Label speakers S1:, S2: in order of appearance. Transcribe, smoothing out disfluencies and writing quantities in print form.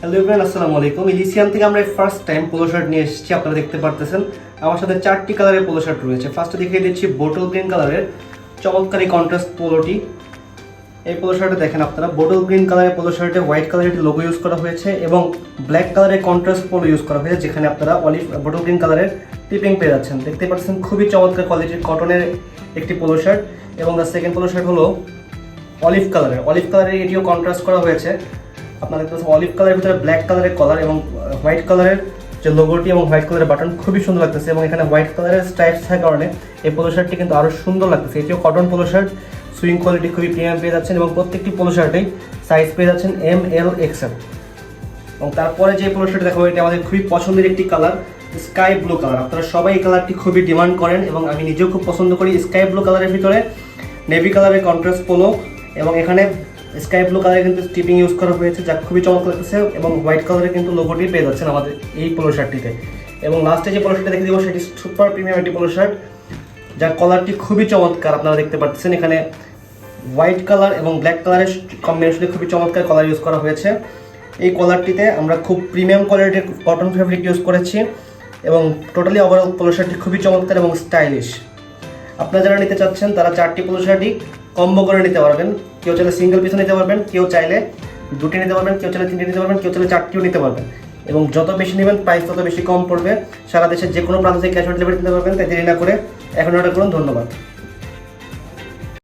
S1: Hello everyone, আসসালামু আলাইকুম। ইলিসিয়ান থেকে আমরা ফার্স্ট টাইম পোলো শার্ট নিয়ে এসেছি। আপনারা দেখতে পারতেছেন আমার সাথে 4টি কালারের পোলো শার্ট রয়েছে। ফার্স্টে দেখিয়ে দিচ্ছি বোটল গ্রিন কালারের চমৎকার এই কন্ট্রাস্ট পোলোটি। এই পোলো শার্টে দেখেন আপনারা বোটল গ্রিন কালারের পোলো শার্টে হোয়াইট কালারের লোগো ইউজ করা হয়েছে এবং ব্ল্যাক কালারের কন্ট্রাস্ট পোলো ইউজ করা হয়েছে, যেখানে আপনারা বোটল গ্রিন কালারের টিপিং পেয়ে যাচ্ছেন। দেখতে পাচ্ছেন খুবই চমৎকার কোয়ালিটির কটনের একটি পোলো শার্ট। এবং তার সেকেন্ড পোলো শার্ট হলো অলিভ কালারের এটিও কন্ট্রাস্ট করা হয়েছে। আপনারা দেখতে পাচ্ছেন অলিভ কালারের ভিতরে ব্ল্যাক কালারের কলার এবং হোয়াইট কালারের যে লোগোটি এবং হোয়াইট কালারের বাটন খুবই সুন্দর লাগতেছে। এবং এখানে হোয়াইট কালারের স্ট্রাইপস থাকার কারণে এই পোলো শার্টটি কিন্তু আরও সুন্দর লাগতেছে। এটিও cotton polo shirt, swing quality খুবই প্রিমিয়াম পেয়ে যাচ্ছেন এবং প্রত্যেকটি পোলো শার্টেই সাইজ পেয়ে যাচ্ছেন ML XL। এবং তারপরে যে পোলো শার্ট দেখাবো এটা আমাদের খুবই পছন্দের একটি কালার, স্কাই ব্লু কালার। আপনারা সবাই এই কালারটি খুবই ডিমান্ড করেন এবং আমি নিজেও খুব পছন্দ করি। স্কাই ব্লু কালারের ভিতরে নেভি কালারের কন্ট্রাস্ট পোলো এবং এখানে স্কাই ব্লু কালারে কিন্তু স্টিপিং ইউজ করা হয়েছে, যা খুবই চমৎকার লাগতেছে। এবং হোয়াইট কালারে কিন্তু লোগোটি পেয়ে যাচ্ছেন আমাদের এই পোলো শার্টটিতে। এবং লাস্টে যে পোলো শার্টটি দেখে দিব সেটি সুপার প্রিমিয়াম একটি পোলো শার্ট, যার কলারটি খুবই চমৎকার। আপনারা দেখতে পাচ্ছেন এখানে হোয়াইট কালার এবং ব্ল্যাক কালারের কম্বিনেশনে খুবই চমৎকার কলার ইউজ করা হয়েছে। এই কলারটিতে আমরা খুব প্রিমিয়াম কোয়ালিটির কটন ফ্যাব্রিক ইউজ করেছি এবং টোটালি ওভারঅল পোলো শার্টটি খুবই চমৎকার এবং স্টাইলিশ। আপনারা যারা নিতে চাচ্ছেন তারা 4টি পোলো শার্টই কম্বো করে নিতে পারবেন। কেউ চাইলে সিঙ্গেল পিসও নিতে পারবেন, কেউ চাইলে 2টি নিতে পারবেন, কেউ চাইলে 3টি নিতে পারবেন, কেউ চাইলে 4টিও নিতে পারবেন। এবং যত বেশি নেবেন প্রাইস তত বেশি কম পড়বে। সারা দেশের যে কোনো প্রান্ত থেকে ক্যাশ অন ডেলিভারি নিতে পারবেন। তাই দেরি না করে এখন অর্ডার করুন। ধন্যবাদ।